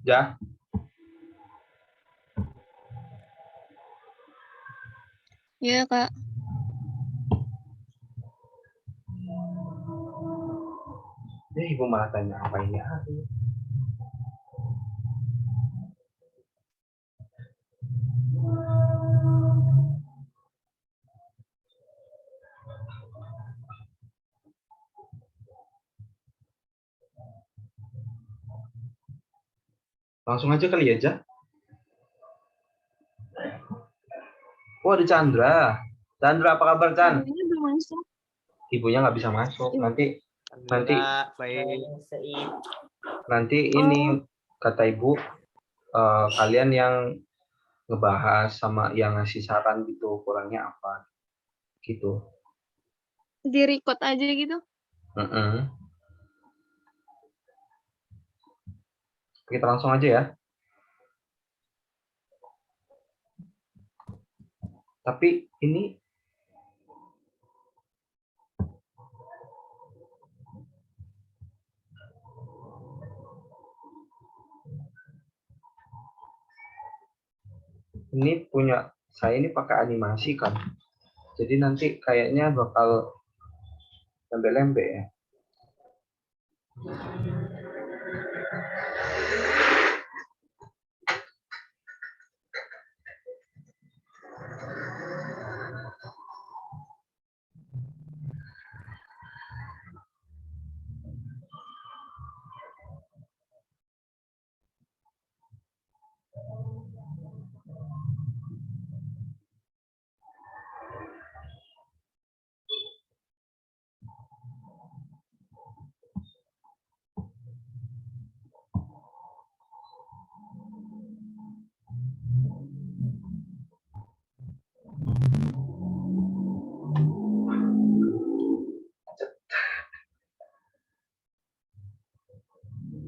Ja, Iya, Kak. ibu malah tanya apa ini hari. Langsung aja kali ya, Ja. Oh, ada Chandra. Chandra, apa kabar, Chan? Ibunya belum masuk. Ibunya nggak bisa masuk. Nanti Oh, ini kata ibu, kalian yang ngebahas sama yang ngasih saran gitu, kurangnya apa gitu. di record aja gitu. Kita langsung aja ya. Tapi ini punya saya ini pakai animasi kan. Jadi nanti kayaknya bakal lembe-lembe ya.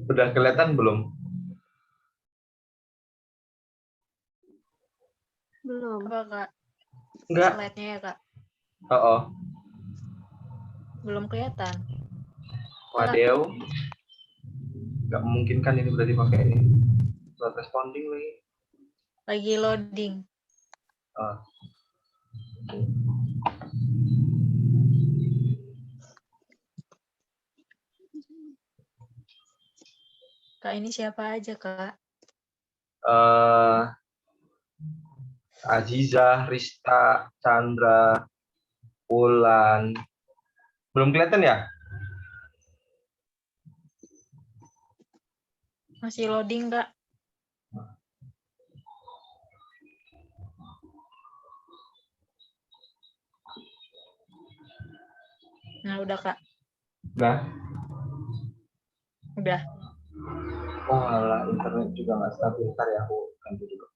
Udah kelihatan belum? Belum. Apa, Kak? Enggak. Slide-nya ya, Kak? Oh. Belum kelihatan. Waduh. Nggak memungkinkan ini berarti pakai ini. Not responding lagi. Lagi loading. Oh. Kak, ini siapa aja, Kak? Aziza, Rista, Chandra, Wulan. Belum kelihatan ya? Masih loading, Kak? Nah, udah, Kak. Udah. Udah. Oh, alah, internet juga nggak stabil. Ntar ya, aku ganti dulu.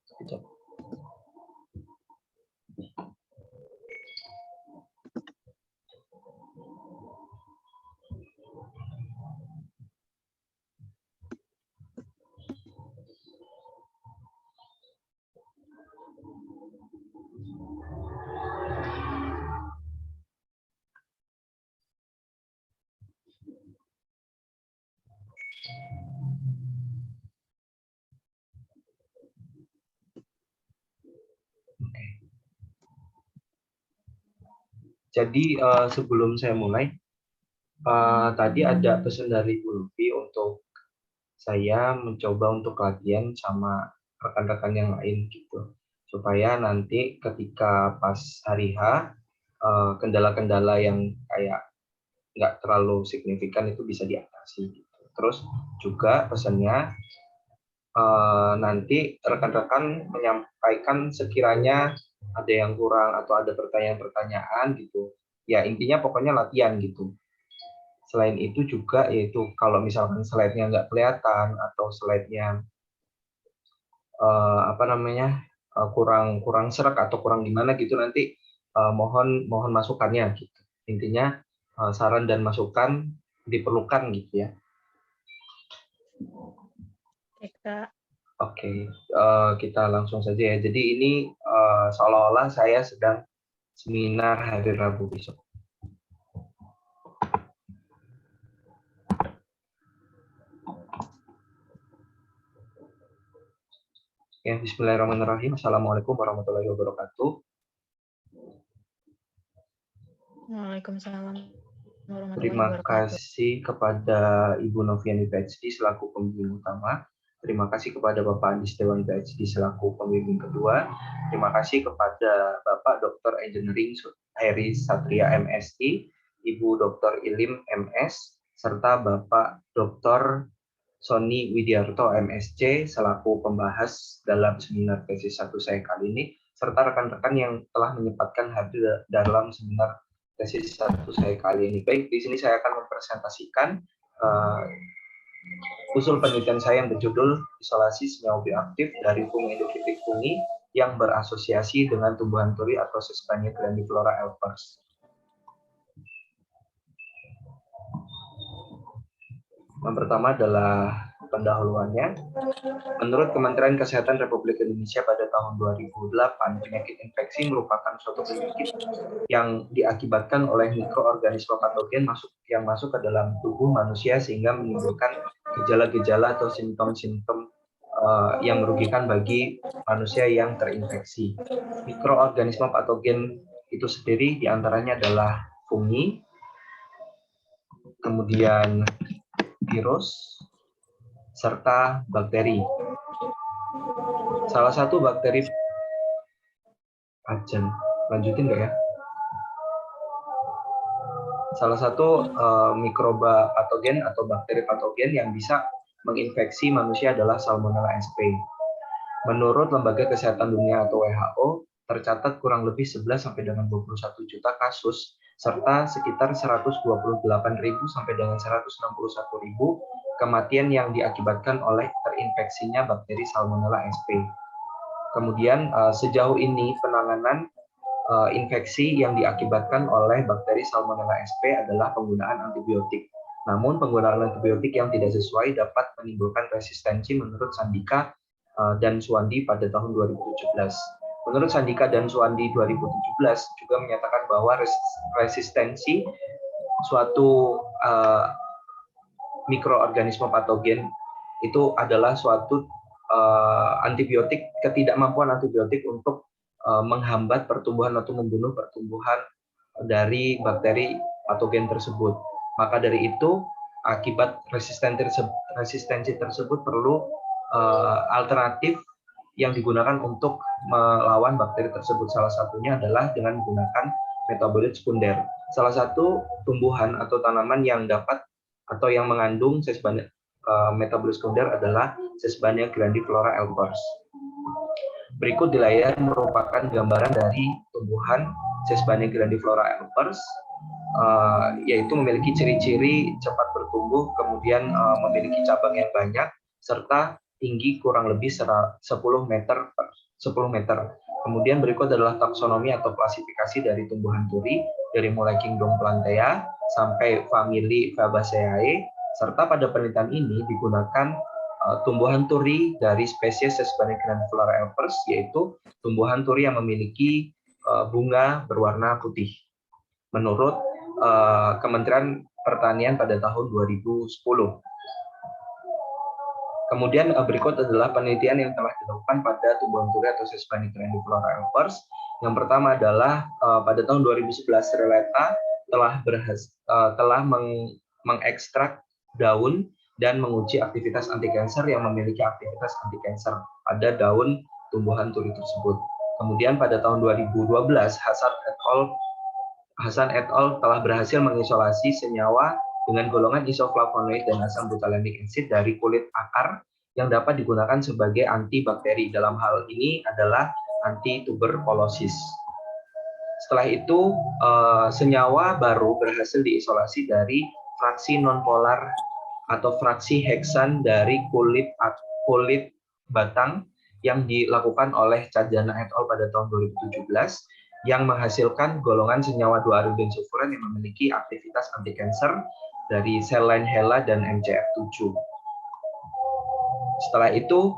Sekejap. Jadi sebelum saya mulai, tadi ada pesan dari Bu Lutfi untuk saya mencoba untuk latihan sama rekan-rekan yang lain gitu, supaya nanti ketika pas hari H, kendala-kendala yang kayak nggak terlalu signifikan itu bisa diatasi gitu. Terus juga pesannya nanti rekan-rekan menyampaikan sekiranya ada yang kurang atau ada pertanyaan-pertanyaan gitu. Ya intinya pokoknya latihan gitu. Selain itu juga yaitu kalau misalkan slide-nya nggak kelihatan atau slide-nya kurang kurang serak atau kurang gimana gitu nanti mohon masukannya gitu. Intinya saran dan masukan diperlukan gitu ya. Oke, Kak. Oke, kita langsung saja ya. Jadi ini seolah-olah saya sedang seminar hari Rabu besok. Ya, bismillahirrahmanirrahim. Assalamualaikum warahmatullahi wabarakatuh. Waalaikumsalam warahmatullahi Terima wabarakatuh. kasih kepada Ibu Noviani PhD selaku pembimbing utama. Terima kasih kepada Bapak Andi Setiawan PhD selaku pembimbing kedua. Terima kasih kepada Bapak Dr. Engineering Heri Satria MSI, Ibu Dr. Ilim MS, serta Bapak Dr. Sony Widiarto MSc selaku pembahas dalam seminar tesis 1 saya kali ini, serta rekan-rekan yang telah menyempatkan hadir dalam seminar tesis 1 saya kali ini. Baik, di sini saya akan mempresentasikan usul penelitian saya yang berjudul isolasi senyawa bioaktif dari fungi endofitik fungi yang berasosiasi dengan tumbuhan turi atau Sesbania grandiflora Elpers. Yang pertama adalah pendahuluannya. Menurut Kementerian Kesehatan Republik Indonesia pada tahun 2008, penyakit infeksi merupakan suatu penyakit yang diakibatkan oleh mikroorganisme patogen yang masuk ke dalam tubuh manusia sehingga menimbulkan gejala-gejala atau simptom-simptom yang merugikan bagi manusia yang terinfeksi. Mikroorganisme patogen itu sendiri diantaranya adalah fungi, kemudian virus, serta bakteri. Salah satu bakteri lanjutin nggak ya? Salah satu mikroba patogen atau bakteri patogen yang bisa menginfeksi manusia adalah Salmonella sp. Menurut Lembaga Kesehatan Dunia atau WHO, tercatat kurang lebih 11 sampai dengan 21 juta kasus serta sekitar 128.000 sampai dengan 161.000 kematian yang diakibatkan oleh terinfeksinya bakteri Salmonella sp. Kemudian sejauh ini penanganan infeksi yang diakibatkan oleh bakteri Salmonella sp adalah penggunaan antibiotik. Namun penggunaan antibiotik yang tidak sesuai dapat menimbulkan resistensi menurut Sandika dan Suwandi pada tahun 2017. Menurut Sandika dan Suwandi 2017 juga menyatakan bahwa resistensi suatu mikroorganisme patogen itu adalah suatu antibiotik, ketidakmampuan antibiotik untuk menghambat pertumbuhan atau membunuh pertumbuhan dari bakteri patogen tersebut. Maka dari itu, akibat resistensi tersebut perlu alternatif yang digunakan untuk melawan bakteri tersebut. Salah satunya adalah dengan menggunakan metabolit sekunder. Salah satu tumbuhan atau tanaman yang dapat atau yang mengandung Sesbania metabolit sekunder adalah Sesbania grandiflora Elpers. Berikut di layar merupakan gambaran dari tumbuhan Sesbania grandiflora Elpers, yaitu memiliki ciri-ciri cepat bertumbuh, kemudian memiliki cabang yang banyak, serta tinggi kurang lebih 10 meter. Kemudian berikut adalah taksonomi atau klasifikasi dari tumbuhan turi, dari mulai Kingdom Plantea sampai famili Fabaceae, serta pada penelitian ini digunakan tumbuhan turi dari spesies Sesbania grandiflora Elpers, yaitu tumbuhan turi yang memiliki bunga berwarna putih. Menurut Kementerian Pertanian pada tahun 2010. Kemudian berikut adalah penelitian yang telah dilakukan pada tumbuhan turi atau Sesbania grandiflora Elpers. Yang pertama adalah pada tahun 2011 Relata telah mengekstrak daun dan menguji aktivitas anti-kanker yang memiliki aktivitas anti-kanker pada daun tumbuhan turi tersebut. Kemudian pada tahun 2012 Hasan et al. Telah berhasil mengisolasi senyawa dengan golongan isoflavonoid dan asam butalamic acid dari kulit akar yang dapat digunakan sebagai antibakteri. Dalam hal ini adalah anti-tuberkulosis. Setelah itu, senyawa baru berhasil diisolasi dari fraksi nonpolar atau fraksi heksan dari kulit batang yang dilakukan oleh Cajana et al. Pada tahun 2017 yang menghasilkan golongan senyawa 2-iodin sulfuran yang memiliki aktivitas anti-kanker dari sel lain HeLa dan MCF7. Setelah itu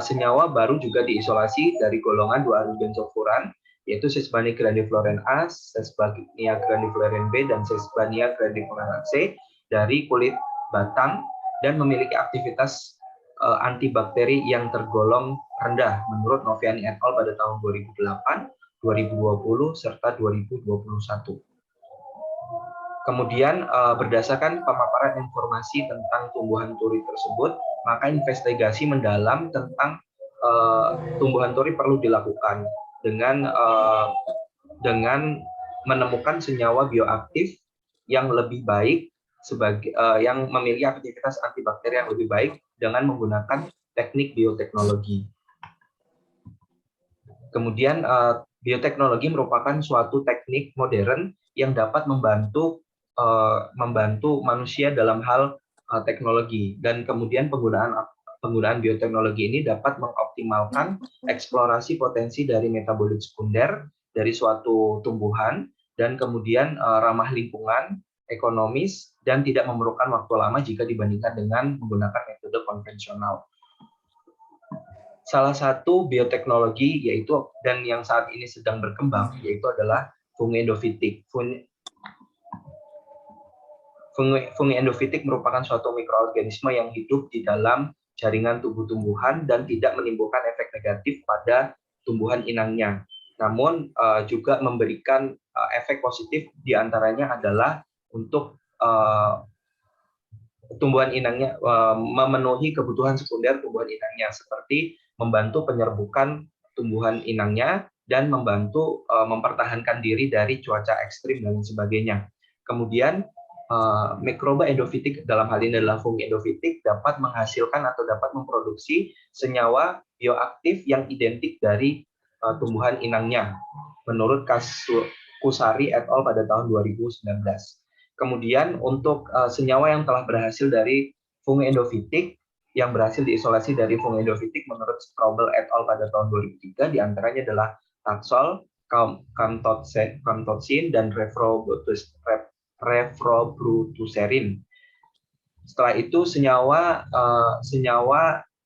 senyawa baru juga diisolasi dari golongan 2-arubenzoffuran, yaitu Sesbania grandifloran A, Sesbania grandifloran B, dan Sesbania grandifloran C dari kulit batang dan memiliki aktivitas antibakteri yang tergolong rendah menurut Noviani et al. Pada tahun 2008, 2020, serta 2021. Kemudian berdasarkan pemaparan informasi tentang tumbuhan turi tersebut, maka investigasi mendalam tentang tumbuhan turi perlu dilakukan dengan menemukan senyawa bioaktif yang lebih baik sebagai yang memiliki aktivitas antibakteri yang lebih baik dengan menggunakan teknik bioteknologi. Kemudian bioteknologi merupakan suatu teknik modern yang dapat membantu manusia dalam hal teknologi, dan kemudian penggunaan bioteknologi ini dapat mengoptimalkan eksplorasi potensi dari metabolit sekunder dari suatu tumbuhan, dan kemudian ramah lingkungan, ekonomis, dan tidak memerlukan waktu lama jika dibandingkan dengan menggunakan metode konvensional. Salah satu bioteknologi yaitu, dan yang saat ini sedang berkembang, yaitu adalah fungi endofitik. Fungi endofitik merupakan suatu mikroorganisme yang hidup di dalam jaringan tubuh tumbuhan dan tidak menimbulkan efek negatif pada tumbuhan inangnya. Namun juga memberikan efek positif, diantaranya adalah untuk tumbuhan inangnya, memenuhi kebutuhan sekunder tumbuhan inangnya, seperti membantu penyerbukan tumbuhan inangnya dan membantu mempertahankan diri dari cuaca ekstrim dan sebagainya. Kemudian mikroba endofitik, dalam hal ini adalah fungi endofitik, dapat menghasilkan atau dapat memproduksi senyawa bioaktif yang identik dari tumbuhan inangnya, menurut Kusari et al. Pada tahun 2019. Kemudian untuk senyawa yang telah berhasil dari fungi endofitik, yang berhasil diisolasi dari fungi endofitik menurut Strobel et al. Pada tahun 2003, diantaranya adalah taxol, camtoxin, dan revrobrutuserin. Setelah itu senyawa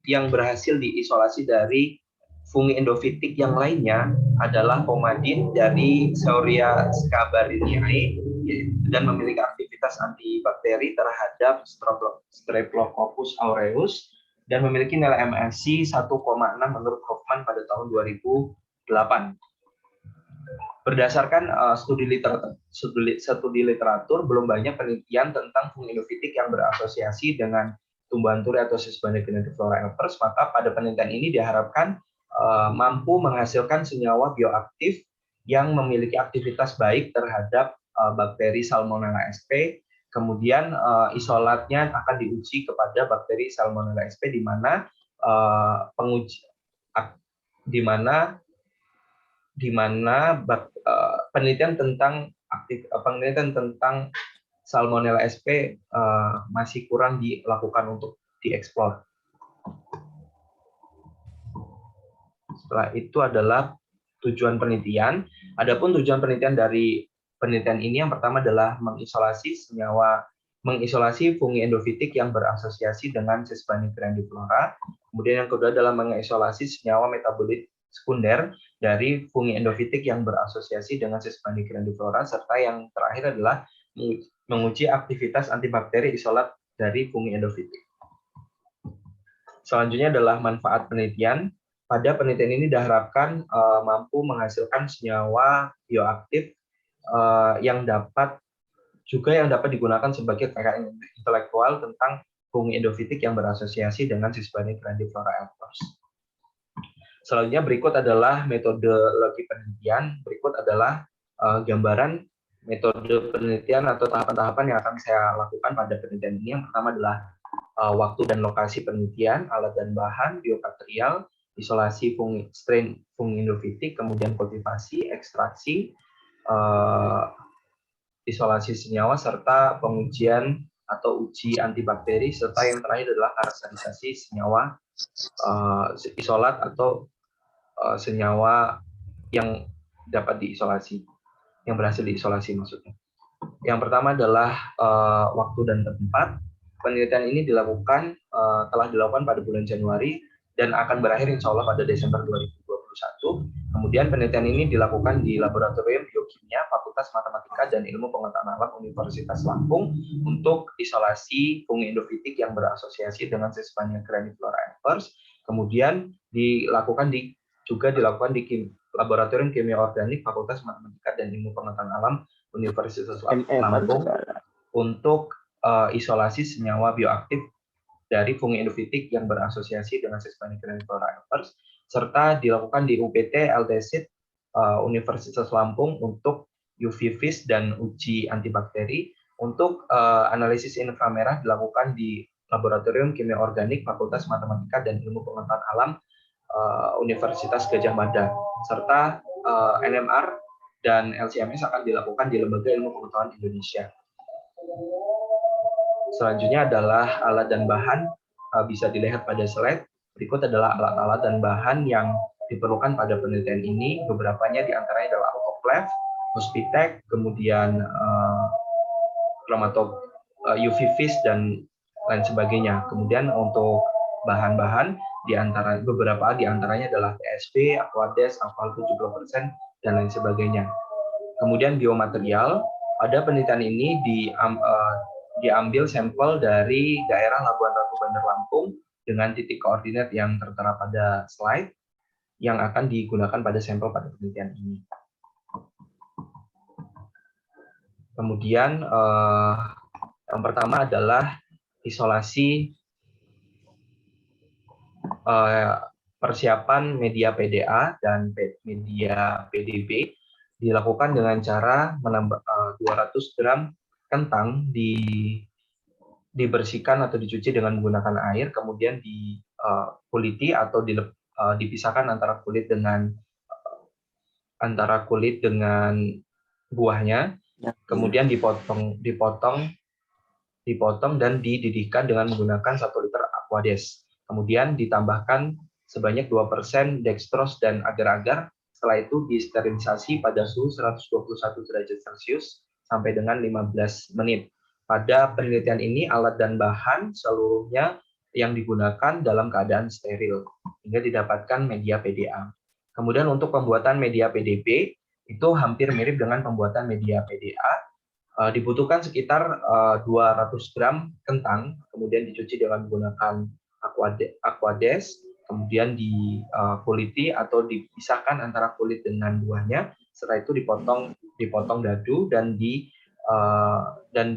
yang berhasil diisolasi dari fungi endofitik yang lainnya adalah pomadin dari Sauria scabariniae, dan memiliki aktivitas antibakteri terhadap Streptococcus aureus dan memiliki nilai MSI 1,6 menurut Hoffman pada tahun 2008. Berdasarkan studi literatur, belum banyak penelitian tentang fungi endofitik yang berasosiasi dengan tumbuhan turi atau Sesbania grandiflora elpers, maka pada penelitian ini diharapkan mampu menghasilkan senyawa bioaktif yang memiliki aktivitas baik terhadap bakteri Salmonella sp. Kemudian isolatnya akan diuji kepada bakteri Salmonella sp, di mana penelitian tentang Salmonella sp masih kurang dilakukan untuk dieksplor. Setelah itu adalah tujuan penelitian. Adapun tujuan penelitian dari penelitian ini, yang pertama adalah mengisolasi fungi endofitik yang berasosiasi dengan Sesbania grandiflora. Kemudian yang kedua adalah mengisolasi senyawa metabolit sekunder dari fungi endofitik yang berasosiasi dengan Sesbania grandiflora, serta yang terakhir adalah menguji aktivitas antibakteri isolat dari fungi endofitik. Selanjutnya adalah manfaat penelitian. Pada penelitian ini diharapkan mampu menghasilkan senyawa bioaktif yang dapat digunakan sebagai kekayaan intelektual tentang fungi endofitik yang berasosiasi dengan Sesbania grandiflora elpers. Selanjutnya berikut adalah metodologi penelitian. Berikut adalah gambaran metode penelitian atau tahapan-tahapan yang akan saya lakukan pada penelitian ini. Yang pertama adalah waktu dan lokasi penelitian, alat dan bahan, biomaterial, isolasi strain fungi endofitik, kemudian kultivasi, ekstraksi, isolasi senyawa, serta pengujian atau uji antibakteri, serta yang terakhir adalah karakterisasi senyawa isolat atau senyawa yang dapat diisolasi, yang berhasil diisolasi maksudnya. Yang pertama adalah waktu dan tempat. penelitian ini telah dilakukan pada bulan Januari dan akan berakhir insya Allah pada Desember 2021. Kemudian penelitian ini dilakukan di Laboratorium Biokimia Fakultas Matematika dan Ilmu Pengetahuan Alam Universitas Lampung untuk isolasi fungi endofitik yang berasosiasi dengan Sesbania grandiflora Evers. Kemudian juga dilakukan di Laboratorium Kimia Organik Fakultas Matematika dan Ilmu Pengetahuan Alam Universitas Lampung untuk isolasi senyawa bioaktif dari fungi endofitik yang berasosiasi dengan Sesbania grandiflora Evers, serta dilakukan di UPT LTSID Universitas Lampung untuk UV VIS dan uji antibakteri. Untuk analisis inframerah dilakukan di Laboratorium Kimia Organik Fakultas Matematika dan Ilmu Pengetahuan Alam Universitas Gadjah Mada, serta NMR dan LCMS akan dilakukan di Lembaga Ilmu Pengetahuan Indonesia. Selanjutnya adalah alat dan bahan, bisa dilihat pada slide. Berikut adalah alat-alat dan bahan yang diperlukan pada penelitian ini. Beberapanya diantaranya adalah autoclave, Hospitec, kemudian UV VIS dan lain sebagainya. Kemudian untuk bahan-bahan, beberapa diantaranya adalah TSP, Aquades, alkohol 70%, dan lain sebagainya. Kemudian biomaterial, pada penelitian ini diambil sampel dari daerah Labuan Ratu Bandar Lampung dengan titik koordinat yang tertera pada slide yang akan digunakan pada sampel pada penelitian ini. Kemudian yang pertama adalah isolasi persiapan media PDA dan media PDB dilakukan dengan cara menambah 200 gram kentang dibersihkan atau dicuci dengan menggunakan air, kemudian dikuliti atau dipisahkan antara kulit dengan buahnya, kemudian dipotong dan dididihkan dengan menggunakan 1 liter Aquades. Kemudian ditambahkan sebanyak 2% dextrose dan agar-agar. Setelah itu disterilisasi pada suhu 121 derajat Celcius sampai dengan 15 menit. Pada penelitian ini, alat dan bahan seluruhnya yang digunakan dalam keadaan steril, hingga didapatkan media PDA. Kemudian untuk pembuatan media PDB, itu hampir mirip dengan pembuatan media PDA. Dibutuhkan sekitar 200 gram kentang, kemudian dicuci dengan menggunakan Aquades, kemudian dikuliti atau dipisahkan antara kulit dengan buahnya. Setelah itu dipotong dadu dan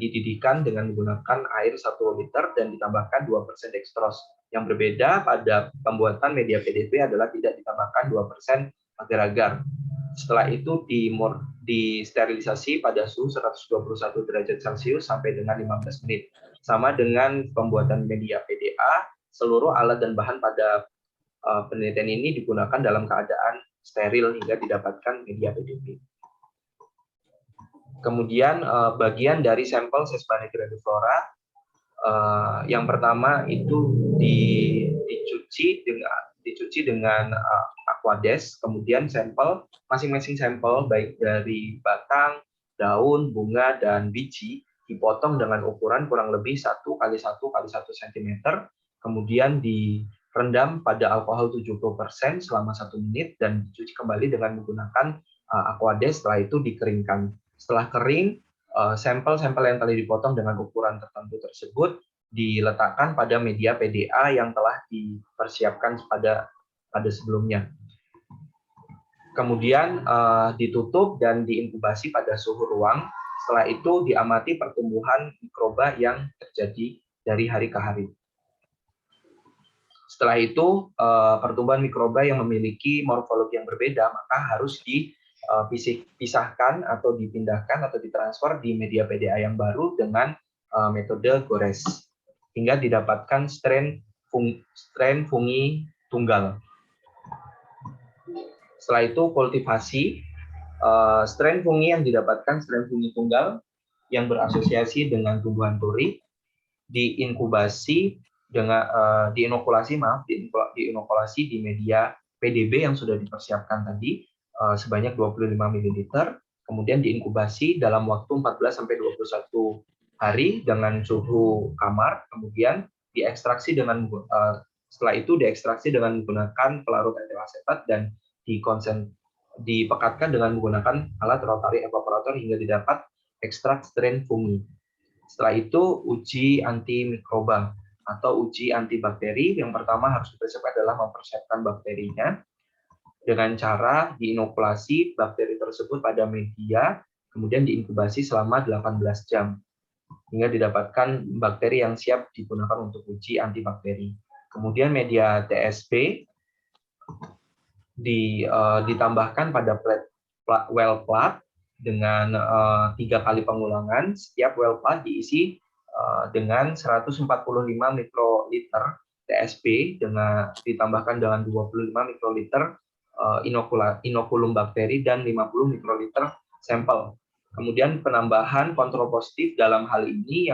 dididihkan dengan menggunakan air 1 liter dan ditambahkan 2% dextrose. Yang berbeda pada pembuatan media PDB adalah tidak ditambahkan 2% agar-agar. Setelah itu disterilisasi pada suhu 121 derajat Celcius sampai dengan 15 menit. Sama dengan pembuatan media PDA, seluruh alat dan bahan pada penelitian ini digunakan dalam keadaan steril hingga didapatkan media PDB. Kemudian bagian dari sampel Sesbania grandiflora, yang pertama itu dicuci dengan Aquades, kemudian masing-masing sampel baik dari batang, daun, bunga, dan biji dipotong dengan ukuran kurang lebih 1 x 1 x 1 cm, kemudian direndam pada alkohol 70% selama 1 menit dan dicuci kembali dengan menggunakan Aquades. Setelah itu dikeringkan. Setelah kering, sampel-sampel yang telah dipotong dengan ukuran tertentu tersebut diletakkan pada media PDA yang telah dipersiapkan pada sebelumnya. Kemudian ditutup dan diinkubasi pada suhu ruang. Setelah itu diamati pertumbuhan mikroba yang terjadi dari hari ke hari. Setelah itu pertumbuhan mikroba yang memiliki morfologi yang berbeda maka harus dipisahkan atau dipindahkan atau ditransfer di media PDA yang baru dengan metode gores hingga didapatkan strain fungi tunggal. Setelah itu kultivasi, strain fungi yang didapatkan strain fungi tunggal yang berasosiasi dengan tumbuhan turi diinokulasi di media PDB yang sudah dipersiapkan tadi sebanyak 25 ml, kemudian diinkubasi dalam waktu 14 sampai 21 hari dengan suhu kamar, kemudian diekstraksi dengan setelah itu diekstraksi dengan menggunakan pelarut etil asetat dan dipekatkan dengan menggunakan alat rotary evaporator hingga didapat ekstrak strain fungi. Setelah itu uji antimikroba atau uji antibakteri. Yang pertama harus dipersiapkan adalah mempersiapkan bakterinya dengan cara diinokulasi bakteri tersebut pada media, kemudian diinkubasi selama 18 jam hingga didapatkan bakteri yang siap digunakan untuk uji antibakteri. Kemudian media TSP ditambahkan pada well plat dengan 3 kali pengulangan. Setiap well plat diisi dengan 145 mikroliter TSP ditambahkan dengan 25 mikroliter inokulum bakteri dan 50 mikroliter sampel. Kemudian penambahan kontrol positif dalam hal ini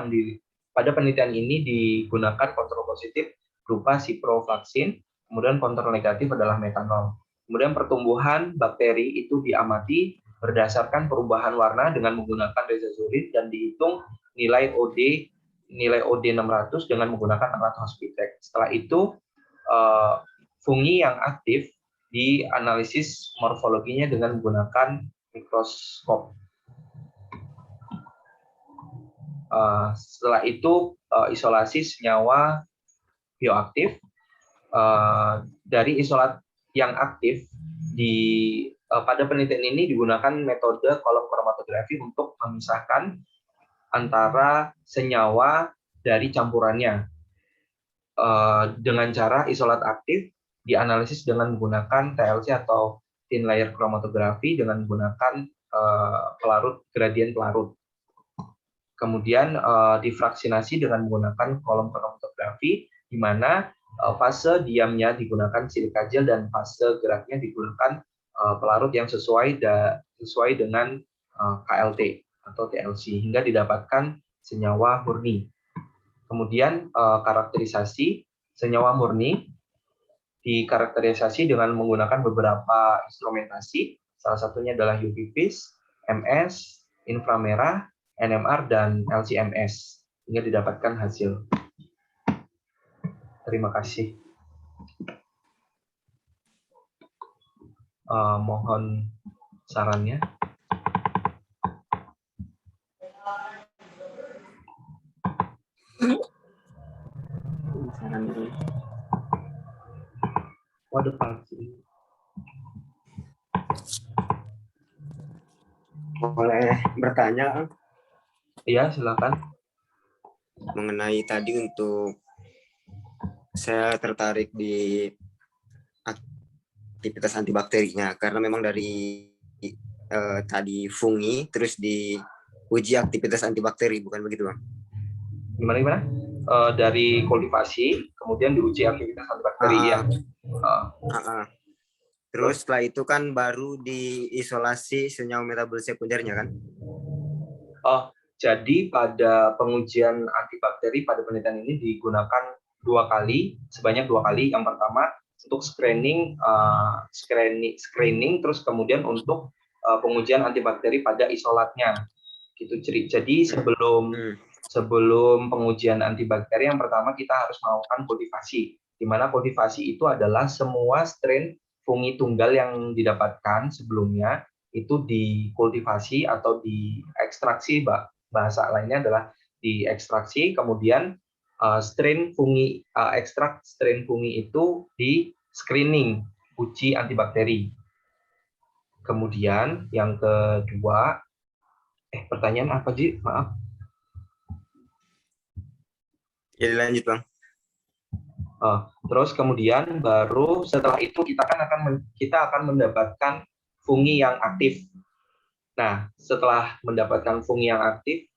pada penelitian ini digunakan kontrol positif berupa ciprofloxacin, kemudian kontrol negatif adalah metanol. Kemudian pertumbuhan bakteri itu diamati berdasarkan perubahan warna dengan menggunakan resazurin dan dihitung nilai OD 600 dengan menggunakan alat Hospitec. Setelah itu fungi yang aktif dianalisis morfologinya dengan menggunakan mikroskop. Setelah itu isolasi senyawa bioaktif. Dari isolat yang aktif pada penelitian ini digunakan metode kolom kromatografi untuk memisahkan antara senyawa dari campurannya. Dengan cara isolat aktif dianalisis dengan menggunakan TLC atau thin layer kromatografi dengan menggunakan gradien pelarut. Kemudian difraksinasi dengan menggunakan kolom kromatografi, di mana fase diamnya digunakan silika gel dan fase geraknya digunakan pelarut yang sesuai dengan KLT atau TLC hingga didapatkan senyawa murni. Kemudian karakterisasi senyawa murni dikarakterisasi dengan menggunakan beberapa instrumentasi, salah satunya adalah UV vis, MS, inframerah, NMR, dan LC-MS hingga didapatkan hasil. Terima kasih. Mohon sarannya. Saran dulu. Waduh, palsu. Boleh bertanya? Iya, silakan. Mengenai tadi untuk saya tertarik di aktivitas antibakterinya karena memang dari tadi fungi terus diuji aktivitas antibakteri, bukan begitu, Bang? Gimana? Dari kultivasi, kemudian diuji aktivitas antibakteri ya. Terus setelah itu kan baru diisolasi senyawa metabol sekundernya kan? Jadi pada pengujian antibakteri pada penelitian ini digunakan sebanyak 2 kali. Yang pertama untuk screening, terus kemudian untuk pengujian antibakteri pada isolatnya. Gitu. Jadi sebelum pengujian antibakteri yang pertama kita harus melakukan kultivasi, di mana kultivasi itu adalah semua strain fungi tunggal yang didapatkan sebelumnya itu dikultivasi atau diekstraksi, bahasa lainnya adalah diekstraksi, kemudian ekstrak strain fungi itu di screening, uji antibakteri. Kemudian yang kedua, pertanyaan apa Ji? Maaf. Jadi lanjut, Bang. Terus kemudian baru setelah itu kita akan mendapatkan fungi yang aktif. Nah, setelah mendapatkan fungi yang aktif,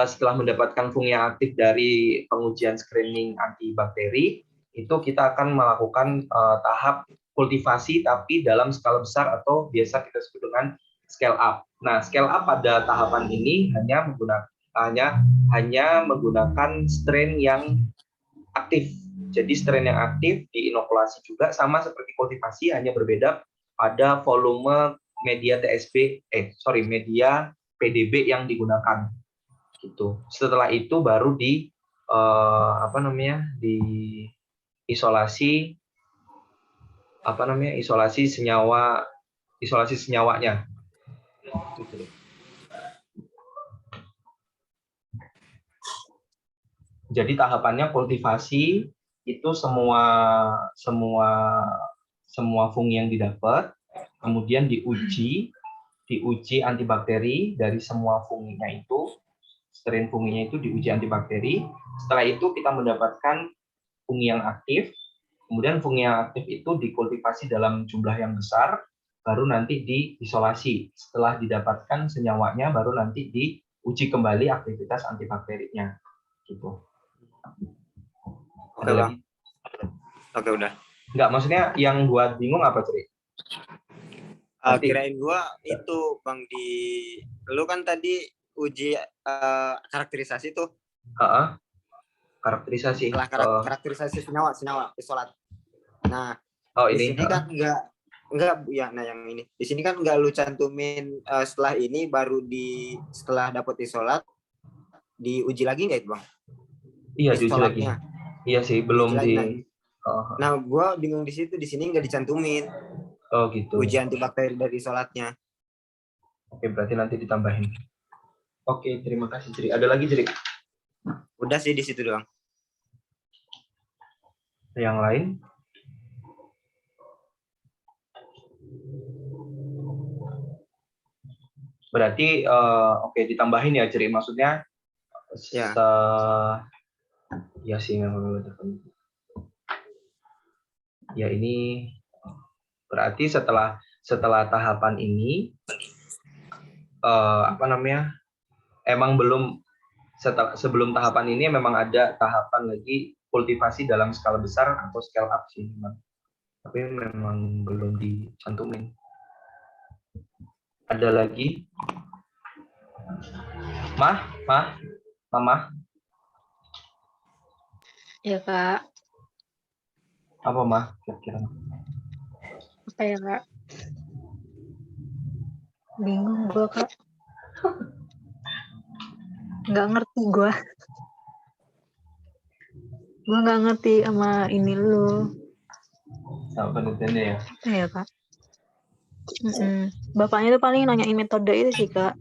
setelah mendapatkan fungi yang aktif dari pengujian screening antibakteri, itu kita akan melakukan tahap kultivasi tapi dalam skala besar atau biasa kita sebut dengan scale up. Nah, scale up pada tahapan ini hanya menggunakan strain yang aktif. Jadi strain yang aktif diinokulasi juga sama seperti kultivasi, hanya berbeda pada volume media PDB yang digunakan gitu. Setelah itu baru di isolasi senyawanya gitu. Jadi tahapannya kultivasi itu semua fungi yang didapat, kemudian diuji antibakteri dari semua funginya itu, strain funginya itu diuji antibakteri. Setelah itu kita mendapatkan fungi yang aktif, kemudian fungi yang aktif itu dikultivasi dalam jumlah yang besar, baru nanti diisolasi. Setelah didapatkan senyawanya, baru nanti diuji kembali aktivitas antibakterinya. Gitu. Oke, Bang. Oke, udah. Enggak, maksudnya yang buat bingung apa, Ceri? Kirain gua itu, Bang, lu kan tadi uji karakterisasi tuh. Karakterisasi. Karakterisasi senyawa isolat. Nah, ini. Di sini kan enggak ya, nah yang ini. Di sini kan enggak lu cantumin setelah ini baru setelah dapat isolat diuji lagi enggak itu, Bang? Iya, diuji lagi. Iya sih, belum di. Nah, gua bingung di situ, di sini enggak dicantumin. Oh, gitu. Uji antibakteri dari isolatnya. Oke, berarti nanti ditambahin. Oke, terima kasih, Ceri. Ada lagi, Ceri? Udah sih di situ doang. Yang lain? Berarti oke, ditambahin ya, Ceri. Maksudnya ya. Ya sih, memang. Ya, ini berarti setelah tahapan ini emang belum, sebelum tahapan ini memang ada tahapan lagi kultivasi dalam skala besar atau scale up sih memang. Tapi memang belum dicantumin. Ada lagi? Mama? Ya, Kak. Apa, Mah? Kira-kira. Apa ya, Kak? Bingung gue, Kak. Nggak ngerti gue. Gue nggak ngerti sama ini lu. Sama penelitiannya ya? Iya, Kak. Bapaknya tuh paling nanyain metode itu sih, Kak.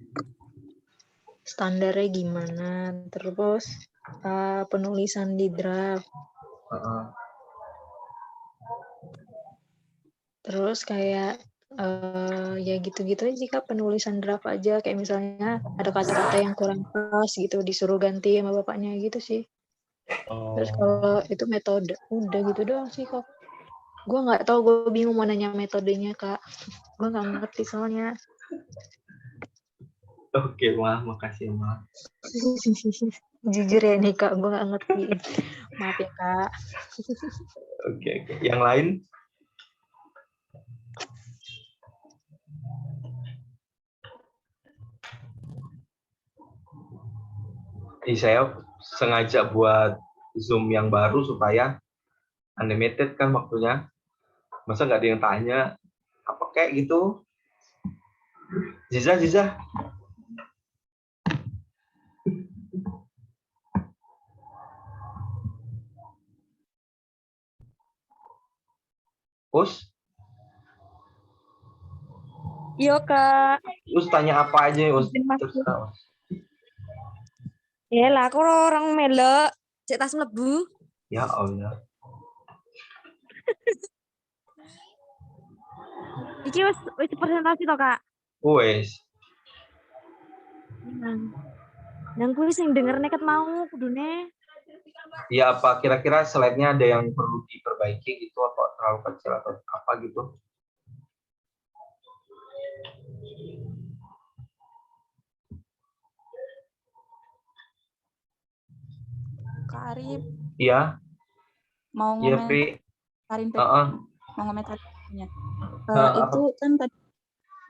Standarnya gimana, terus penulisan di draft. Terus kayak ya gitu-gitu aja sih, Kak, penulisan draft aja. Kayak misalnya ada kata-kata yang kurang pas gitu, disuruh ganti sama bapaknya gitu sih. Terus kalau itu metode, udah gitu doang sih, Kak. Gue nggak tahu, gue bingung mau nanya metodenya, Kak. Gue nggak ngerti soalnya. Oke, Mah, makasih, Mah. Jujur ya nih, Kak, gue nggak ngerti. Maaf ya, Kak. Oke. Yang lain? Saya sengaja buat Zoom yang baru supaya unlimited kan waktunya. Masa nggak ada yang tanya apa kayak gitu? Ziza. Us? Yo, Kak. Us tanya apa aja, Us? Ya lah, aku orang melek. Cek tas mlebu. Ya Allah. Iki wis presentasi to, Kak? Wes. Yang kuwi sing denger neket mau kudune. Ya, apa kira-kira slide-nya ada yang perlu diperbaiki gitu, apa terlalu kecil atau apa gitu? Kak Arif. Iya. Mau Iya, ngomen. Pri. Mau komentarnya. Itu kan tadi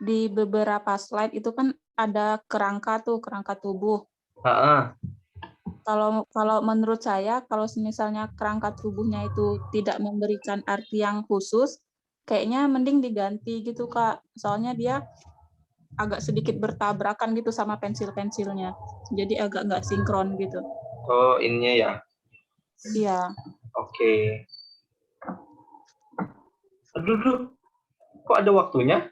di beberapa slide itu kan ada kerangka tubuh. Kalau menurut saya, kalau misalnya kerangka tubuhnya itu tidak memberikan arti yang khusus, kayaknya mending diganti gitu, Kak. Soalnya dia agak sedikit bertabrakan gitu sama pensil-pensilnya. Jadi agak nggak sinkron gitu. Oh, ininya ya. Iya. Oke. Aduh, kok ada waktunya?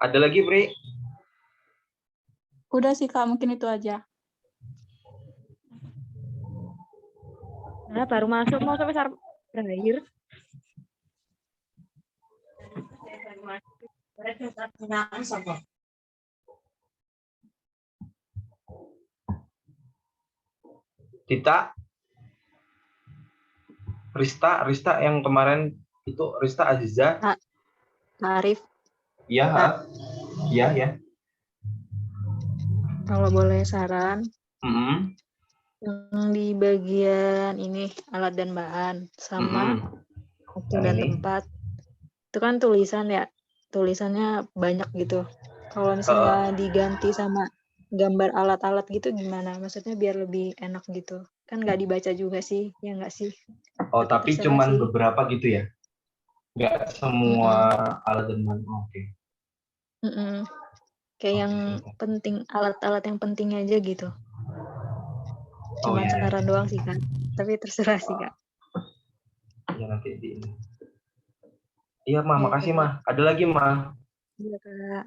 Ada lagi, Pri? Udah sih Kak, mungkin itu aja. Nah, baru masuk mau sampai berakhir. Tita, Rista yang kemarin itu Rista Aziza. Kak Arif, Iya, Kak. iya. kalau boleh saran, Mm-mm. yang di bagian ini alat dan bahan sama waktu Yang dan ini? tempat itu kan tulisan ya, tulisannya banyak gitu. Kalau misalnya diganti sama gambar alat-alat gitu gimana? Maksudnya biar lebih enak gitu. Kan nggak dibaca juga sih, ya nggak sih? Oh, tapi terserah cuman sih. beberapa gitu ya? Nggak semua alat dan bahan. Oke. Mm-mm. Kayak yang Oke. penting, alat-alat yang penting aja gitu. Oh, Cuman iya. saran doang sih Kak. Tapi terserah sih Kak. Iya, nanti di ini. Iya, Mah. Iya, Makasih, Kak. Mah. Ada lagi, Mah. Iya Kak.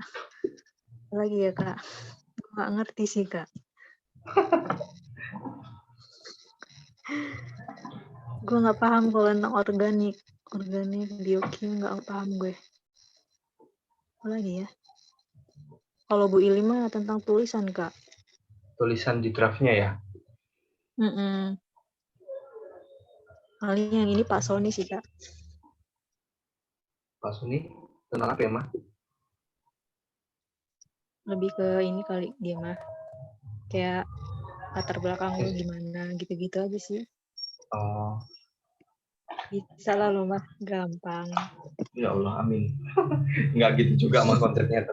Apa lagi ya Kak? Gue nggak ngerti sih Kak. Gue nggak paham kalau tentang organik biokimia nggak paham gue. Apa lagi ya? Kalau Bu Ili mah tentang tulisan Kak. Tulisan di draftnya ya? Paling yang ini Pak Sony sih Kak. Pak Suni, tentang apa ya, Mah? Lebih ke ini kali dia mah. Kayak latar belakang lu gimana gitu-gitu aja sih. Oh, Bisa lah lo mah, gampang. ya Allah, amin. Nggak gitu juga mah konsepnya,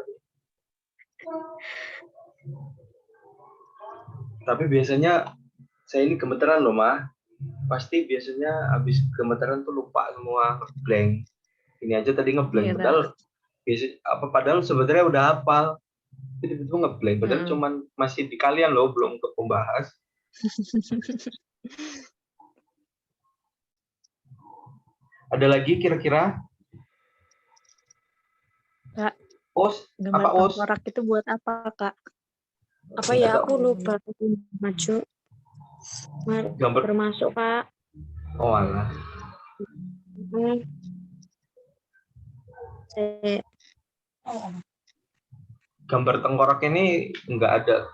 tapi biasanya saya ini gemeteran loh, Mah. Pasti biasanya habis gemeteran tuh lupa semua, blank. Ini aja tadi ngeblank, Iya, padahal sebenarnya udah hafal. Tiba-tiba ngeblank, padahal cuman masih di kalian loh, belum ke pembahas. Ada lagi kira-kira? Kak, Os, gambar apa Os? tengkorak itu buat apa Kak? Apa ya, aku lupa maju. Gambar. Termasuk Kak. Oh alah. Gambar tengkorak ini nggak ada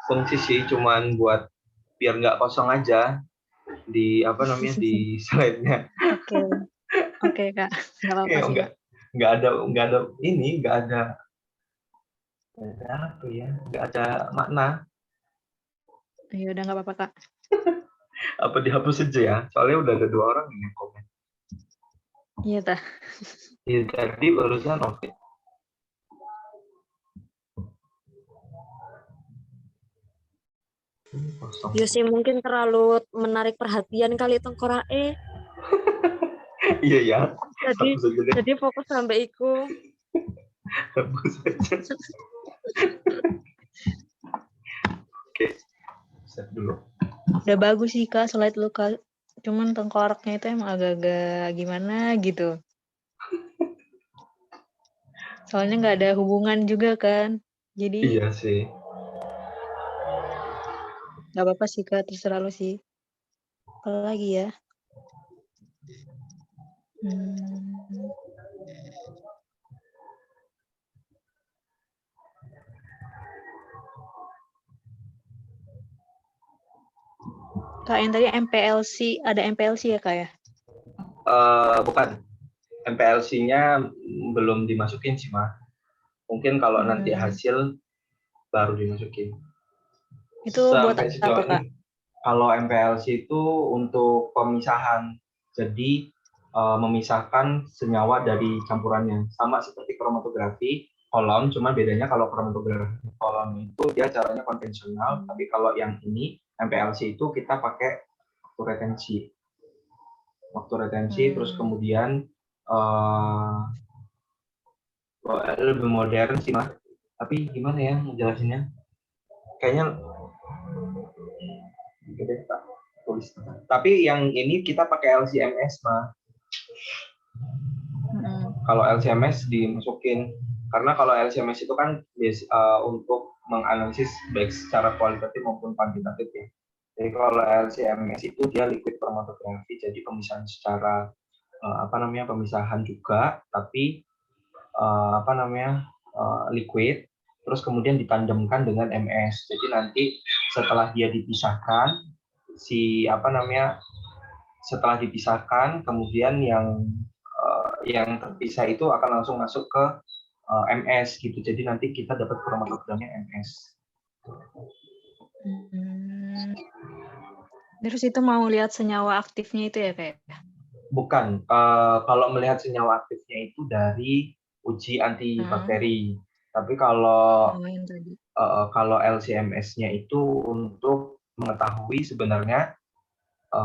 fungsi sih, cuman buat biar nggak kosong aja di di slide-nya. Oke Kak, nggak apa-apa sih Kak. Nggak ada makna. Ya udah nggak apa-apa Kak. Apa dihapus saja ya? Soalnya udah ada 2 orang yang komen. Iya tah. Iya, tadi barusan oke. Ya sih mungkin terlalu menarik perhatian kali tengkorak Iya ya. Jadi fokus sampai iku. Hapus aja. Oke. Set dulu. Udah bagus sih Kak, slide lu Kak. Cuman tengkoraknya itu emang agak-agak gimana gitu. Soalnya nggak ada hubungan juga kan. Jadi Iya sih. nggak apa-apa sih Kak, terserah lu sih. Apa lagi ya? Kak, yang tadi MPLC, ada MPLC ya Kak ya? Bukan. MPLC-nya belum dimasukin sih, Mah. Mungkin kalau nanti hasil baru dimasukin. Itu buat Sampai sejauh apa Kak? ini, kalau MPLC itu untuk pemisahan. Jadi memisahkan senyawa dari campurannya. Sama seperti kromatografi kolom, cuma bedanya kalau kromatografi kolom itu dia caranya konvensional, tapi kalau yang ini MPLC itu kita pakai waktu retensi. Terus kemudian eh, lebih modern sih mah. Tapi gimana ya ngejelasinnya? Kayaknya gitu deh, tak tulis. Tapi yang ini kita pakai LCMS mah. Kalau LCMS dimasukin, karena kalau LCMS itu kan untuk menganalisis baik secara kualitatif maupun kuantitatif ya. Jadi kalau LCMS itu dia liquid chromatografi, jadi pemisahan secara pemisahan juga, tapi liquid, terus kemudian ditandemkan dengan MS. Jadi nanti setelah dia dipisahkan, setelah dipisahkan, kemudian yang terpisah itu akan langsung masuk ke MS gitu. Jadi nanti kita dapat kromatogramnya MS. Terus itu mau lihat senyawa aktifnya itu ya kayak? Bukan. Kalau melihat senyawa aktifnya itu dari uji antibakteri. Tapi kalau LCMS-nya itu untuk mengetahui sebenarnya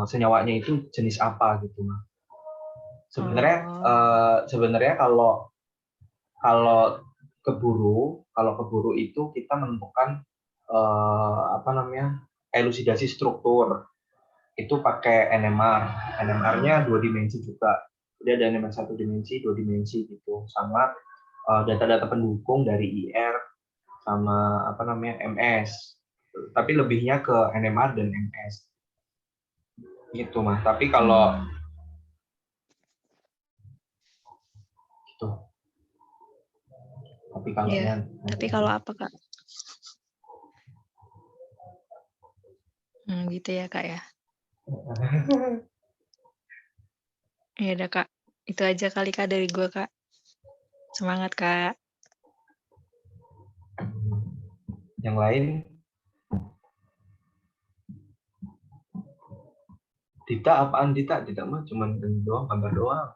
senyawanya itu jenis apa gitu, mah. Sebenarnya kalau keburu itu kita menemukan elusidasi struktur itu pakai NMR. NMR-nya 2 dimensi juga. Dia ada NMR 1 dimensi, 2 dimensi gitu. Sama data-data pendukung dari IR sama MS. Tapi lebihnya ke NMR dan MS. Gitu, mah. Tapi kalau gitu. Tapi kalau apa, Kak? Gitu ya, Kak ya. Ya udah, Kak. Itu aja kali, Kak, dari gue, Kak. Semangat, Kak. Yang lain? Dita, apaan Dita? Dita mah cuma doang, gambar doang.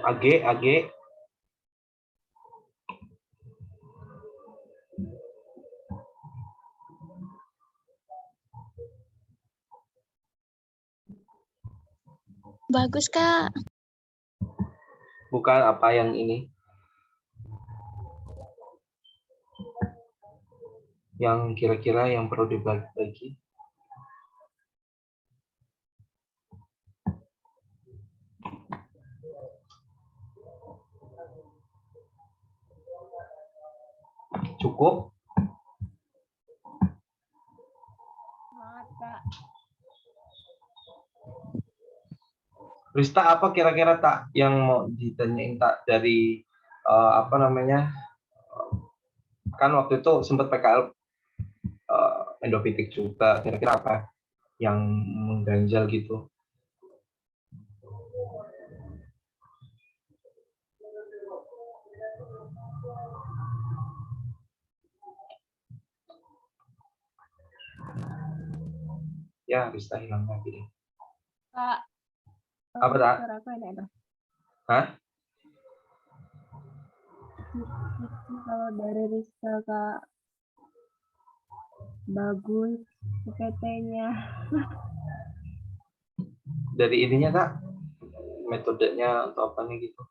AG. Bagus, Kak. Bukan apa yang ini. Yang kira-kira yang perlu dibagi. Cukup? Rista, apa kira-kira tak yang mau ditanyain tak dari kan waktu itu sempat PKL endofitik juga, kira-kira apa yang mengganjal gitu? Ya, Rista hilang lagi deh. Kak. Apa tak? Hah? Kalau dari Rizka, Kak, bagus PPT-nya. Dari ininya tak? Metodenya atau apa nih gitu?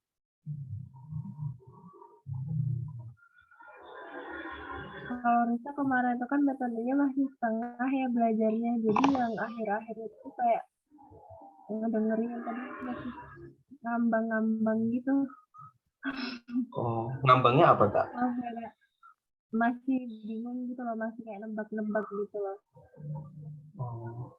Kalau Rizka kemarin itu kan metodenya masih setengah ya belajarnya. Jadi yang akhir-akhir itu kayak ngedengerin tadi masih ngambang-ngambang gitu. Oh, ngambangnya apa tak? Masih bingung gitu loh, masih kayak nebak-nebak gitu loh. Oh.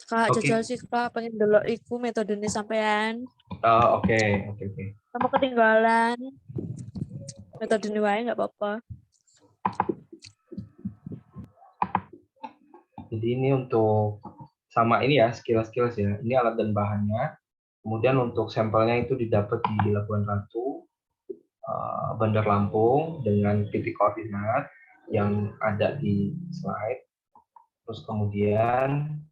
Kak, jajal sih Kak, pengen delok iku metodenya sampean. Oke. Kamu ketinggalan. Metodenya wae nggak apa-apa. Jadi ini untuk sama ini ya, skill-skill ya. Ini alat dan bahannya. Kemudian untuk sampelnya itu didapat di Labuan Ratu, Bandar Lampung dengan titik koordinat yang ada di slide. Terus kemudian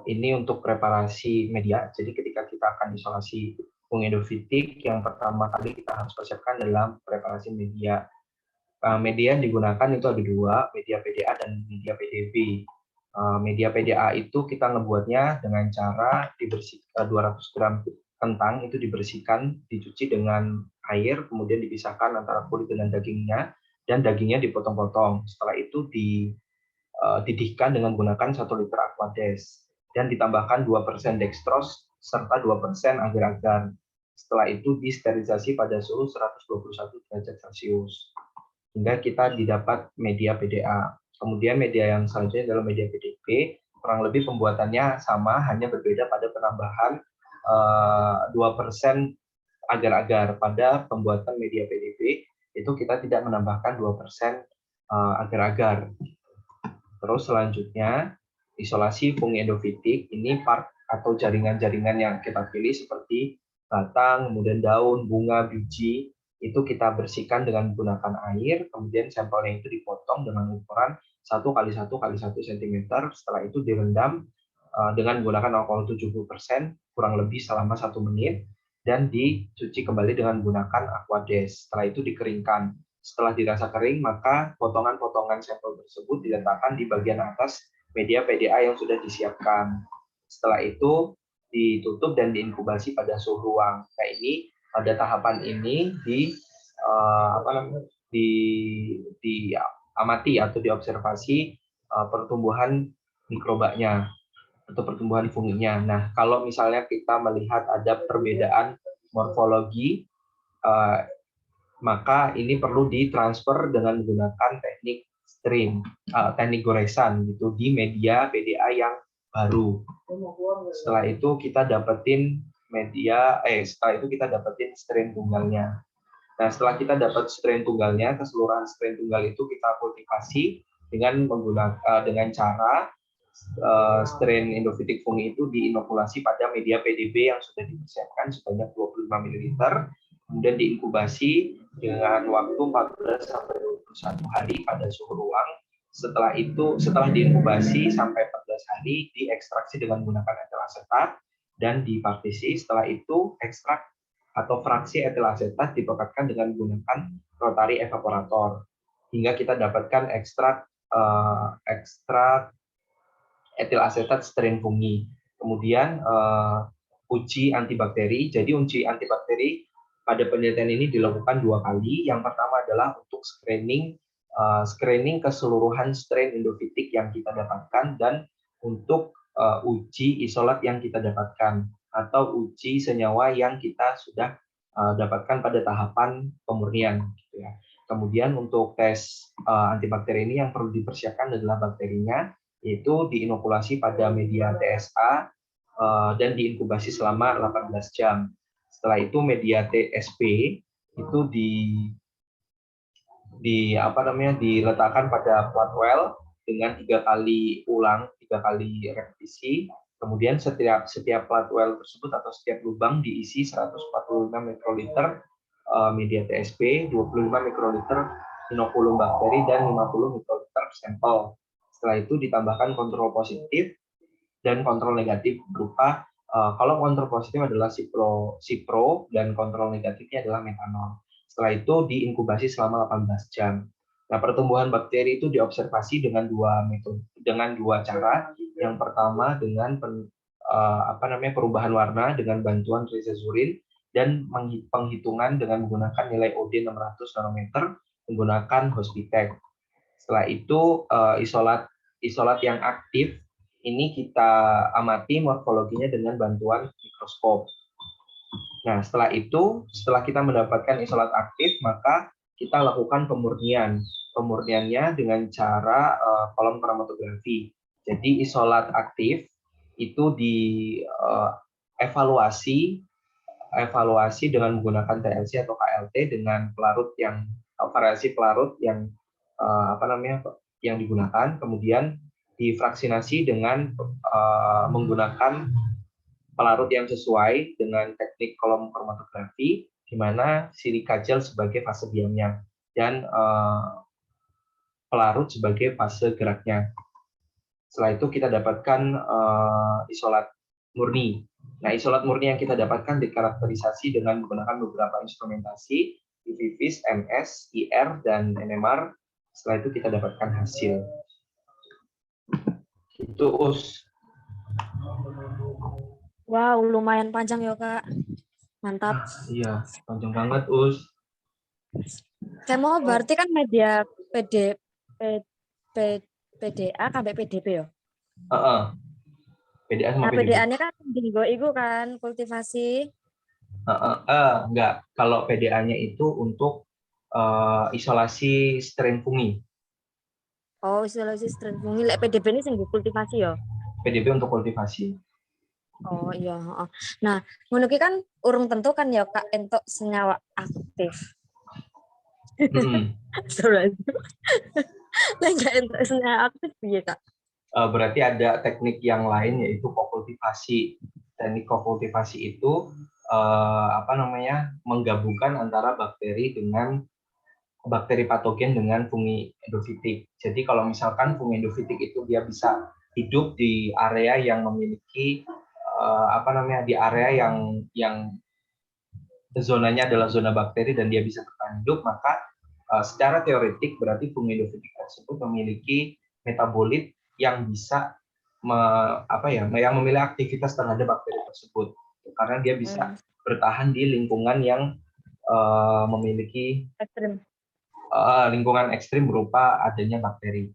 ini untuk preparasi media. Jadi ketika kita akan isolasi fungsi endofitik, yang pertama kali kita harus persiapkan dalam preparasi media. Media yang digunakan itu ada dua, media PDA dan media PDB. Media PDA itu kita ngebuatnya dengan cara dibersihkan 200 gram kentang itu dibersihkan, dicuci dengan air, kemudian dipisahkan antara kulit dengan dagingnya, dan dagingnya dipotong-potong. Setelah itu dididihkan dengan menggunakan 1 liter Aquades dan ditambahkan 2% dextrose serta 2% agar-agar. Setelah itu disterilisasi pada suhu 121 derajat Celcius hingga kita didapat media PDA. Kemudian media yang selanjutnya adalah media PDB. Kurang lebih pembuatannya sama, hanya berbeda pada penambahan 2% agar-agar. Pada pembuatan media PDB itu kita tidak menambahkan 2% agar-agar. Terus selanjutnya isolasi fungsi endofitik, ini part atau jaringan-jaringan yang kita pilih seperti batang, kemudian daun, bunga, biji, itu kita bersihkan dengan menggunakan air, kemudian sampelnya itu dipotong dengan ukuran 1 kali 1 kali 1 cm, setelah itu direndam dengan menggunakan alkohol 70% kurang lebih selama 1 menit, dan dicuci kembali dengan menggunakan Aquades. Setelah itu dikeringkan. Setelah dirasa kering, maka potongan-potongan sampel tersebut diletakkan di bagian atas media PDA yang sudah disiapkan. Setelah itu ditutup dan diinkubasi pada suhu ruang. Nah, ini pada tahapan ini diamati atau diobservasi pertumbuhan mikrobanya atau pertumbuhan funginya. Nah, kalau misalnya kita melihat ada perbedaan morfologi, maka ini perlu ditransfer dengan menggunakan teknik stream, teknik goresan gitu di media PDA yang baru. Setelah itu kita dapetin strain tunggalnya. Nah, setelah kita dapat strain tunggalnya, keseluruhan strain tunggal itu kita kultivasi dengan menggunakan dengan cara strain endofitik fungi itu diinokulasi pada media PDB yang sudah dipersiapkan sebanyak 25 ml, kemudian diinkubasi dengan waktu 14 sampai 21 hari pada suhu ruang. Setelah diinkubasi sampai 14 hari, diekstraksi dengan menggunakan etil asetat dan dipartisi. Setelah itu, ekstrak atau fraksi etil asetat dipekatkan dengan menggunakan rotary evaporator hingga kita dapatkan ekstrak etil asetat strain fungi. Kemudian uji antibakteri. Jadi uji antibakteri pada penelitian ini dilakukan 2 kali. Yang pertama adalah untuk screening keseluruhan strain endofitik yang kita dapatkan, dan untuk uji isolat yang kita dapatkan atau uji senyawa yang kita sudah dapatkan pada tahapan pemurnian. Gitu ya. Kemudian untuk tes antibakteri ini yang perlu dipersiapkan adalah bakterinya, yaitu diinokulasi pada media TSA dan diinkubasi selama 18 jam. Setelah itu media TSP itu diletakkan pada flat well dengan 3 kali repetisi. Kemudian setiap flat well tersebut atau setiap lubang diisi 145 mikroliter media TSP, 25 mikroliter inokulum bakteri, dan 50 mikroliter sampel. Setelah itu ditambahkan kontrol positif dan kontrol negatif berupa kalau kontrol positif adalah cipro dan kontrol negatifnya adalah metanol. Setelah itu diinkubasi selama 18 jam. Nah, pertumbuhan bakteri itu diobservasi dengan dua cara. Yang pertama dengan perubahan warna dengan bantuan rizazurin, dan penghitungan dengan menggunakan nilai OD 600 nanometer menggunakan Hospitec. Setelah itu isolat yang aktif ini kita amati morfologinya dengan bantuan mikroskop. Nah, setelah kita mendapatkan isolat aktif, maka kita lakukan pemurnian. Pemurniannya dengan cara kolom kromatografi. Jadi isolat aktif itu dievaluasi dengan menggunakan TLC atau KLT dengan variasi pelarut yang yang digunakan, kemudian difraksinasi dengan menggunakan pelarut yang sesuai dengan teknik kolom kromatografi, di mana silika gel sebagai fase diamnya dan pelarut sebagai fase geraknya. Setelah itu kita dapatkan isolat murni. Nah, isolat murni yang kita dapatkan dikarakterisasi dengan menggunakan beberapa instrumentasi, UV-Vis, MS, IR, dan NMR. Setelah itu kita dapatkan hasil. Itu Us. Wow, lumayan panjang ya Kak. Mantap. Iya, panjang banget Us. Kemo berarti kan media PDA sampai PDB ya. PDA sama Nah, PDB. PDA-nya kan dinggo iku kan kultivasi. Enggak, kalau PDA-nya itu untuk isolasi strain fungi. Oh, isolasi strain fungi. Lek PDB ini sing kultivasi ya. PDB untuk kultivasi. Oh iya, heeh. Nah, ngono ki kan urung tentu kan ya Kak entuk senyawa aktif. Sorry. Lek gak entuk senyawa aktif piye Kak? Berarti ada teknik yang lain yaitu kokultivasi. Teknik kokultivasi itu menggabungkan antara bakteri patogen dengan fungi endofitik. Jadi kalau misalkan fungi endofitik itu dia bisa hidup di area yang memiliki di area yang zonanya adalah zona bakteri dan dia bisa bertahan hidup, maka secara teoretik berarti fungi endofitik tersebut memiliki metabolit yang bisa yang memiliki aktivitas terhadap bakteri tersebut, karena dia bisa bertahan di lingkungan yang memiliki Ekstrim. lingkungan ekstrim berupa adanya bakteri.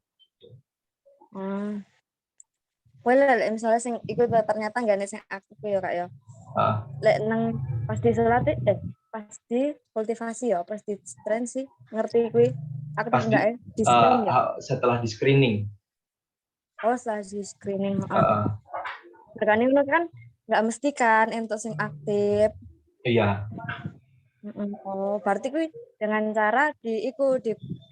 Well, misalnya sing ikut ternyata nggak ada yang aktif ya Kak ya. Lek nang pasti sholat pasti kultivasi ya, pasti strain sih ngerti kuwi. Aktif enggak ya? Di screen ya? Setelah di screening. Oh, setelah di screening. Makanya itu kan nggak mesti kan untuk sing aktif. Iya. Oh, berarti kuwi dengan cara di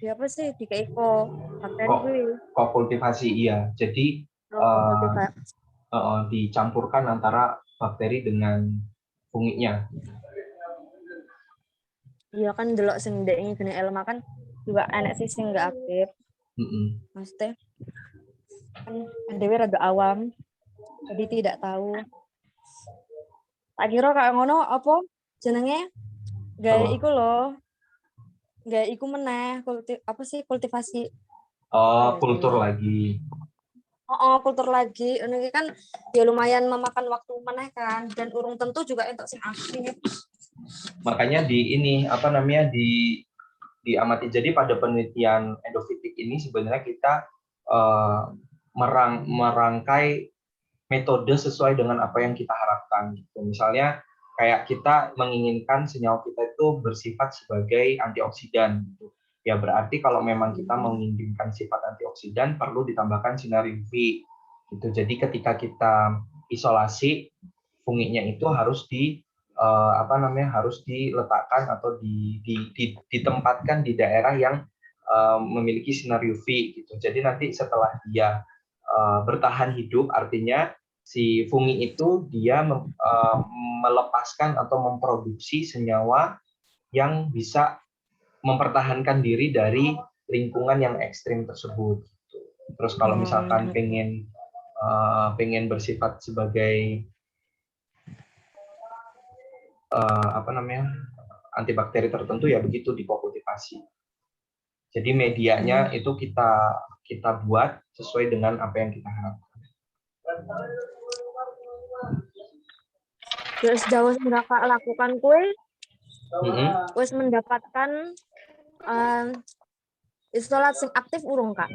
apa sih di keiko bakteri kuwi. Kokultivasi iya. Jadi dicampurkan antara bakteri dengan funginya. Iya kan delok sing ndek ini jenis elma kan juga enak sih sing nggak aktif. Maksudnya kan dewe rada awam, jadi tidak tahu. Tak kira kayak ngono apa jenenge gawe iku loh. Gawe iku meneh kultivasi. Kultur lagi. Kultur lagi. Ini kan ya lumayan memakan waktu meneh kan dan urung tentu juga untuk sing aktif. Makanya diamati. Jadi pada penelitian endofitik ini sebenarnya kita merangkai metode sesuai dengan apa yang kita harapkan. Gitu. Misalnya kayak kita menginginkan senyawa kita itu bersifat sebagai antioksidan. Gitu. Ya berarti kalau memang kita menginginkan sifat antioksidan perlu ditambahkan sinar UV. Gitu. Jadi ketika kita isolasi funginya itu harus harus diletakkan atau ditempatkan di daerah yang memiliki sinar UV gitu. Jadi nanti setelah dia bertahan hidup, artinya si fungi itu dia melepaskan atau memproduksi senyawa yang bisa mempertahankan diri dari lingkungan yang ekstrim tersebut. Terus kalau misalkan pengen bersifat sebagai antibakteri tertentu ya begitu di kokultivasi. Jadi medianya itu kita buat sesuai dengan apa yang kita harapkan. Terus jauh sudah Kak lakukan kue, terus mendapatkan isolat sing aktif urung Kak?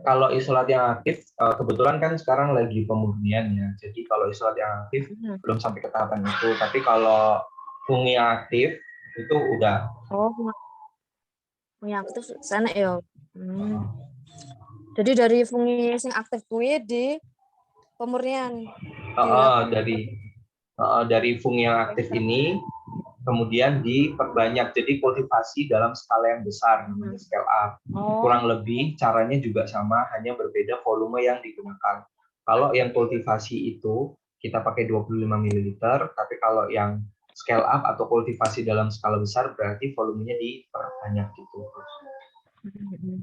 Kalau isolat yang aktif, kebetulan kan sekarang lagi pemurnian ya. Jadi kalau isolat yang aktif belum sampai ke tahapan itu. Tapi kalau fungi aktif itu udah. Oh, fungi aktif sana ya. Jadi dari fungi sing aktif kue di pemurnian. Dari fungi yang aktif ini kemudian diperbanyak, jadi kultivasi dalam skala yang besar, namanya scale up. Kurang lebih caranya juga sama, hanya berbeda volume yang digunakan. Kalau yang kultivasi itu kita pakai 25 ml, tapi kalau yang scale up atau kultivasi dalam skala besar berarti volumenya diperbanyak gitu,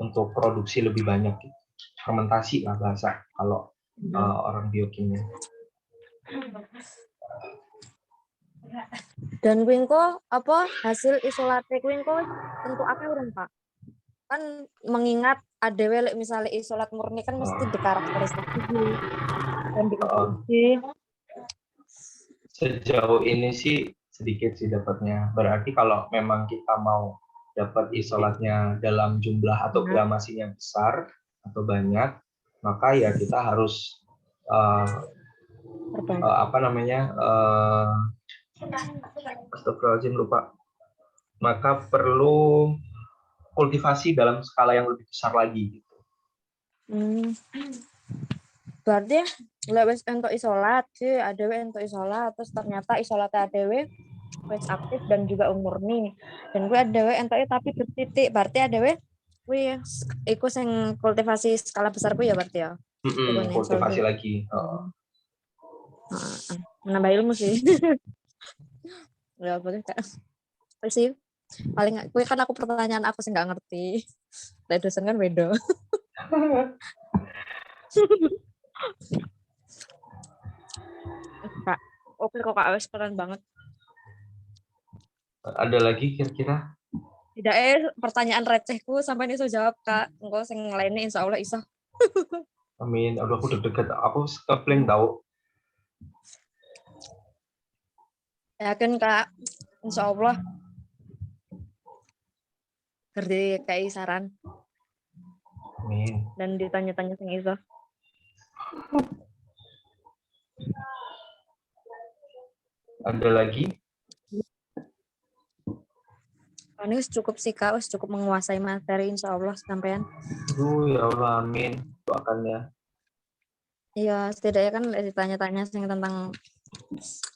untuk produksi lebih banyak gitu. fermentasi lah bahasa kalau orang biokimia. Dan kuwi engko apa hasil isolate kuwi engko tentu akeh urung Pak? Kan mengingat adewe lek misalnya isolat murni kan mesti dikarakteristik dulu. Dan diuji. Sejauh ini sih sedikit sih dapatnya. Berarti kalau memang kita mau dapat isolatnya dalam jumlah atau gramasinya besar atau banyak, maka ya kita harus astagfirullahaladzim lupa. Maka perlu kultivasi dalam skala yang lebih besar lagi. Berarti lek wis entuk isolat sih adewe entuk isolat terus ternyata isolatnya adewe wis aktif dan juga murni. Dan gue adewe entuknya tapi bertitik. Berarti adewe kuwi iku sing kultivasi skala besar kuwi ya berarti ya. Kultivasi lagi. Menambah ilmu sih. Ya boleh Kak. Sih paling kuwi kan aku pertanyaan aku sih nggak ngerti. Lek dosen kan beda. Kak, oke kok Kak, wes keren banget. Ada lagi kira-kira? Tidak pertanyaan recehku sampai ini iso jawab Kak. Engko sing lainnya insya Allah iso. Amin. Aduh aku deg-degan. Aku kepling tahu. Yakin Kak, insya Allah. Ngerti kayak saran. Amin. Dan ditanya-tanya sing iso. Ada lagi? Ini cukup sih Kak, cukup menguasai materi insya Allah sampean. Ya Allah, amin. Doakan ya. Iya, setidaknya kan ditanya-tanya tentang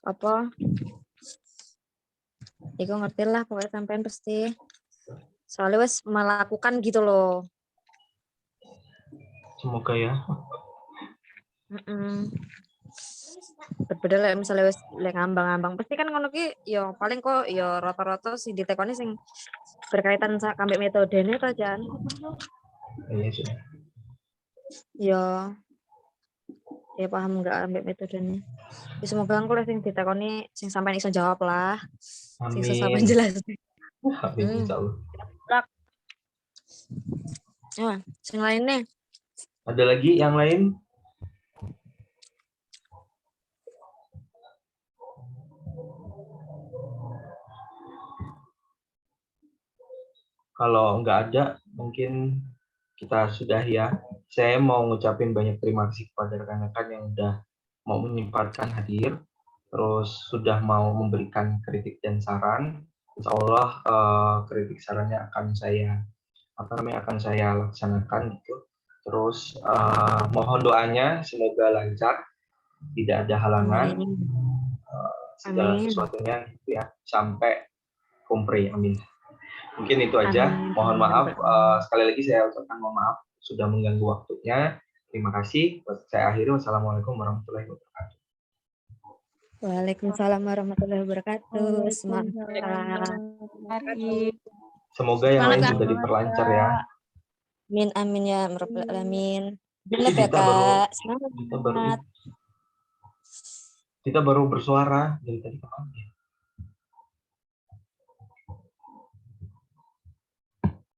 apa. Iku ngerti lah pokoknya sampean pasti. Soalnya wes melakukan gitu loh. Semoga ya. Berbeda lah misalnya wes ngambang-ngambang pasti kan ngono ki ya paling kok ya rata-rata si ditekoni sing berkaitan sama ambek metodene to Jan. Iya sih. Ya paham enggak ambek metodenya. Ya, semoga engko sing ditekoni sing sampean iso jawab lah. Amin. Sing sampean jelas. Amin insyaallah. Ya, sing lainnya. Ada lagi yang lain? Kalau nggak ada, mungkin kita sudah ya. Saya mau ngucapin banyak terima kasih kepada rekan-rekan yang udah mau menyempatkan hadir, terus sudah mau memberikan kritik dan saran. Insya Allah kritik sarannya akan saya laksanakan gitu. Terus mohon doanya semoga lancar, tidak ada halangan, segala sesuatunya gitu ya, sampai kompre. Amin. Mungkin itu aja. Mohon maaf. Sekali lagi saya ucapkan mohon maaf sudah mengganggu waktunya. Terima kasih. Saya akhiri. Wassalamualaikum warahmatullahi wabarakatuh. Waalaikumsalam warahmatullahi wabarakatuh. Semangat. Semoga yang lain juga diperlancar ya. Amin amin ya rabbal alamin. Benar ya Kak. Semangat. Kita baru bersuara dari tadi kapan ya?